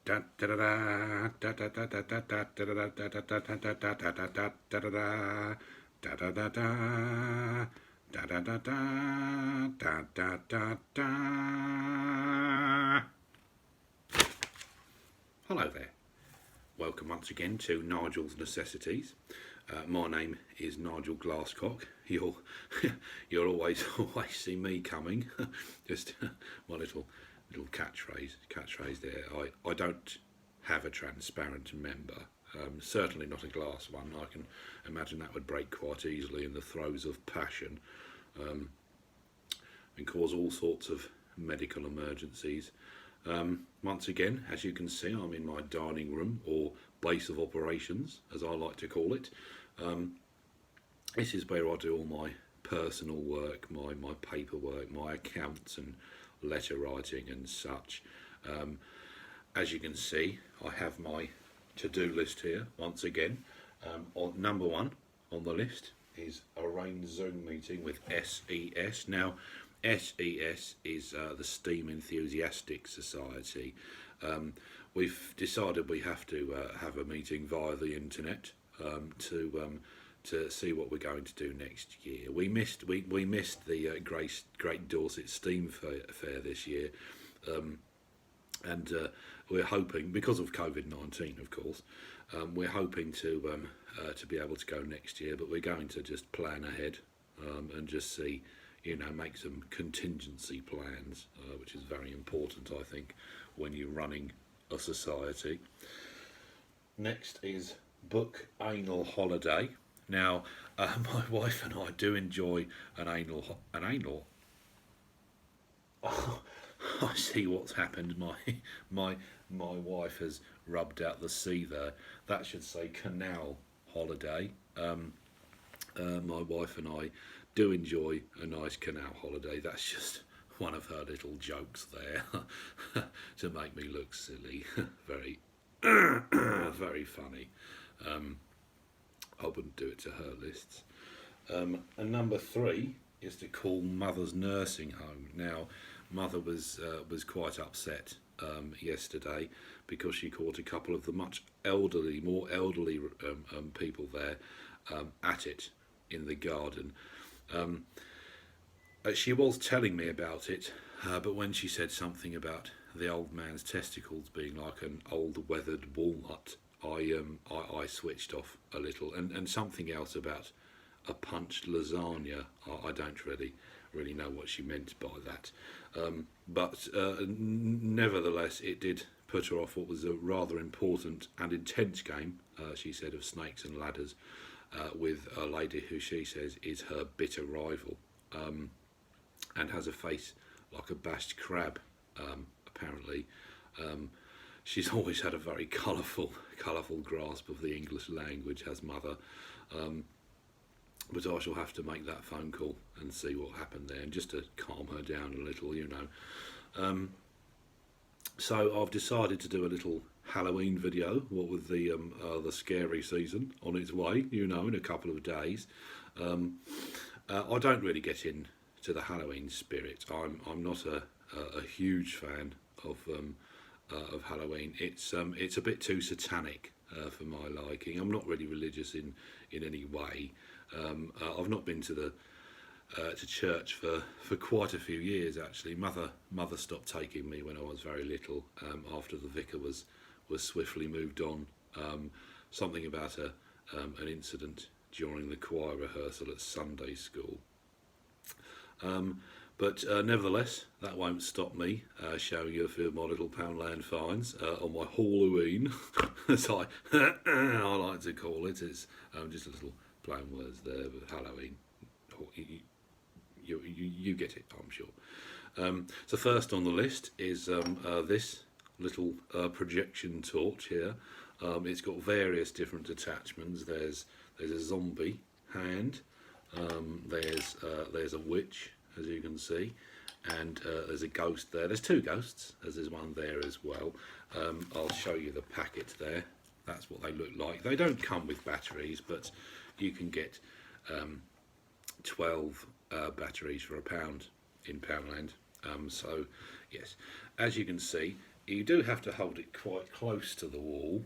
Hello there. Welcome once again to Nigel's Necessities. My name is Nigel Glasscock. You'll always see me coming. Just my little catchphrase there. I don't have a transparent member. Certainly not a glass one. I can imagine that would break quite easily in the throes of passion, and cause all sorts of medical emergencies. Once again, as you can see, I'm in my dining room, or base of operations, as I like to call it. This is where I do all my personal work, my paperwork, my accounts and letter writing and such. As you can see, I have my to-do list here once again. Number one on the list is arrange Zoom meeting with SES. Now, SES is the Steam Enthusiastic Society. We've decided we have to have a meeting via the internet to see what we're going to do next year. We missed the Great Dorset Steam Fair this year, and we're hoping, because of COVID-19, of course, we're hoping to be able to go next year. But we're going to just plan ahead and just see. Make some contingency plans, which is very important, I think, when you're running a society. Next is book anal holiday. Now, my wife and I do enjoy an anal. Oh, I see what's happened. My wife has rubbed out the C there. That should say canal holiday. My wife and I do enjoy a nice canal holiday. That's just one of her little jokes there to make me look silly. Very, very funny. I wouldn't do it to her lists. And number three is to call Mother's nursing home. Now, Mother was quite upset yesterday because she caught a couple of the more elderly people there at it in the garden. She was telling me about it, but when she said something about the old man's testicles being like an old weathered walnut, I switched off a little, and something else about a punched lasagna. I don't really know what she meant by that, but nevertheless, it did put her off what was a rather important and intense game, she said, of snakes and ladders, with a lady who she says is her bitter rival, and has a face like a bashed crab, apparently. She's always had a very colourful grasp of the English language, has Mother, but I shall have to make that phone call and see what happened there, and just to calm her down a little, So I've decided to do a little Halloween video, what with the scary season on its way, in a couple of days. I don't really get into the Halloween spirit. I'm not a huge fan of Halloween. It's a bit too satanic for my liking. I'm not really religious in any way. I've not been to church for quite a few years, actually. Mother stopped taking me when I was very little, after the vicar was swiftly moved on. Something about an incident during the choir rehearsal at Sunday school. But nevertheless, that won't stop me showing you a few of my little Poundland finds on my Halloween, as I like to call it. It's just a little play on words there with Halloween. You get it, I'm sure. So first on the list is this little projection torch here. It's got various different attachments. There's a zombie hand. There's a witch, as you can see, and there's a ghost there. There's two ghosts, as there's one there as well. I'll show you the packet there. That's what they look like. They don't come with batteries, but you can get 12 batteries for £1 in Poundland. So yes, as you can see, you do have to hold it quite close to the wall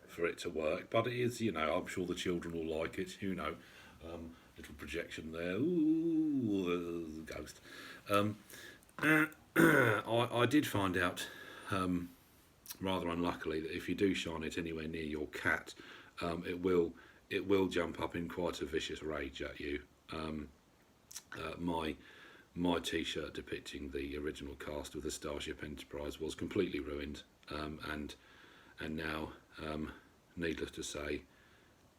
for it to work, but it is, I'm sure the children will like it, little projection there, ooh, the ghost. I did find out, rather unluckily, that if you do shine it anywhere near your cat, it will jump up in quite a vicious rage at you. My T-shirt depicting the original cast of the Starship Enterprise was completely ruined, and now, needless to say,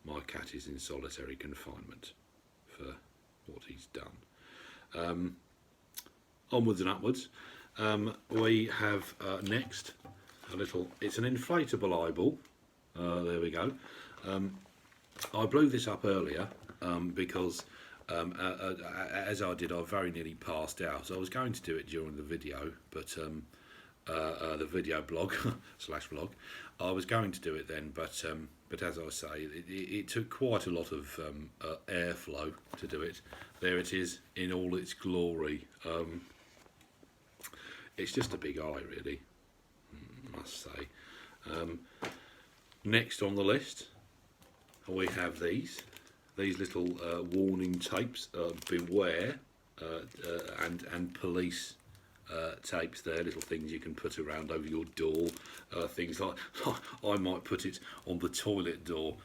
my cat is in solitary confinement for what he's done. Onwards and upwards. We have next it's an inflatable eyeball. There we go. I blew this up earlier because as I did, I very nearly passed out. So I was going to do it during the video, but the video blog slash vlog, I was going to do it then, but as I say, it took quite a lot of airflow to do it. There it is in all its glory. It's just a big eye, really, I must say. Next on the list, we have these little warning tapes. Beware, and police tapes there, little things you can put around over your door, things like I might put it on the toilet door,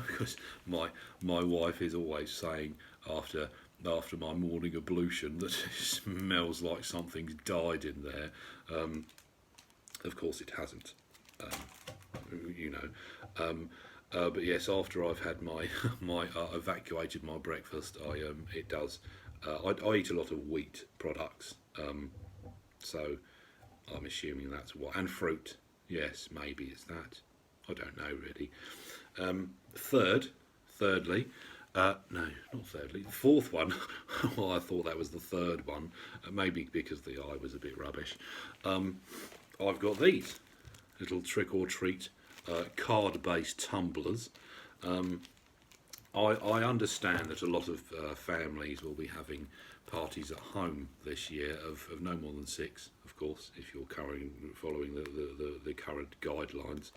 because my wife is always saying after my morning ablution that it smells like something's died in there. Of course it hasn't, but yes, after I've had my evacuated my breakfast, it does. I eat a lot of wheat products, so I'm assuming that's what. And fruit, yes, maybe it's that. I don't know really. Thirdly, no, not thirdly. The fourth one. Well, I thought that was the third one. Maybe because the eye was a bit rubbish. I've got these little trick or treat card-based tumblers. I understand that a lot of families will be having parties at home this year of no more than 6, of course, if you're following the current guidelines.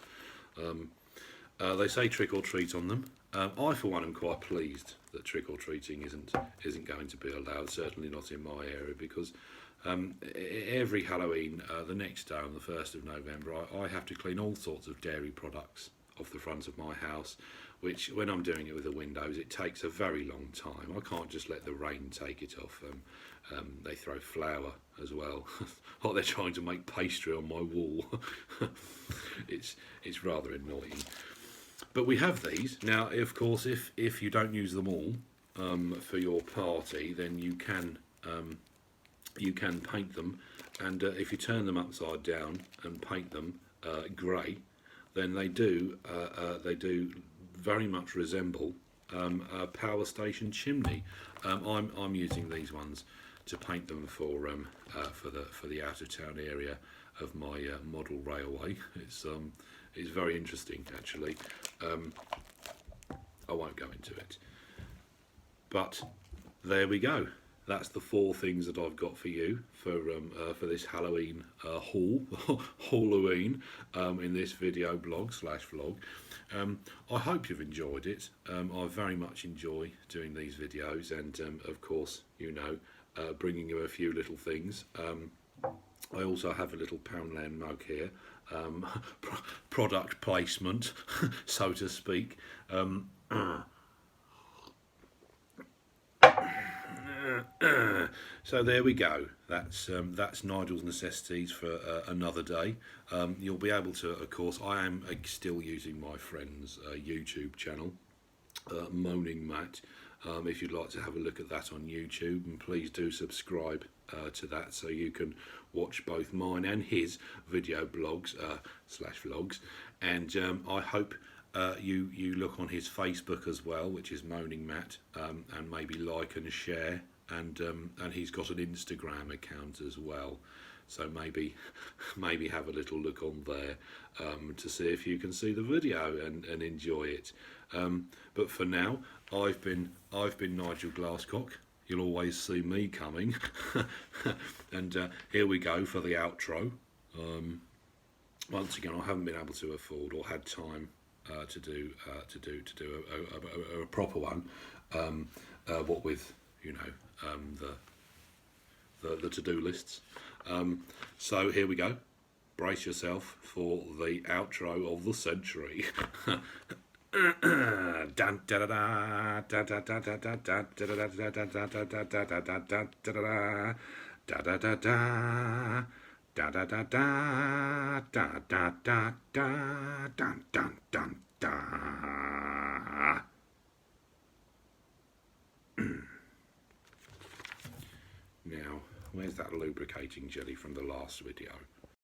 They say trick or treat on them. I, for one, am quite pleased that trick or treating isn't going to be allowed. Certainly not in my area, because every Halloween, the next day on the 1st of November, I have to clean all sorts of dairy products off the front of my house, which, when I'm doing it with the windows, it takes a very long time. I can't just let the rain take it off. They throw flour as well, like they're trying to make pastry on my wall. It's rather annoying. But we have these now. Of course, if you don't use them all for your party, then you can paint them, and if you turn them upside down and paint them grey, then they do very much resemble a power station chimney. I'm using these ones to paint them for the out of town area of my model railway. It's very interesting, actually. I won't go into it, but there we go. That's the 4 things that I've got for you for this Halloween Halloween in this video blog slash vlog. I hope you've enjoyed it. I very much enjoy doing these videos, and of course, bringing you a few little things. I also have a little Poundland mug here, product placement, so to speak. So there we go. That's Nigel's Necessities for another day. You'll be able to, of course, I am still using my friend's YouTube channel, Moaning Matt. If you'd like to have a look at that on YouTube, and please do subscribe to that, so you can watch both mine and his video blogs slash vlogs. And I hope you look on his Facebook as well, which is Moaning Matt, and maybe like and share. And he's got an Instagram account as well, so maybe have a little look on there to see if you can see the video and enjoy it. But for now, I've been Nigel Glasscock, you'll always see me coming. And here we go for the outro. Once again, I haven't been able to afford or had time to do a proper one. What with the to-do lists. So here we go. Brace yourself for the outro of the century. Now, where's that lubricating jelly from the last video?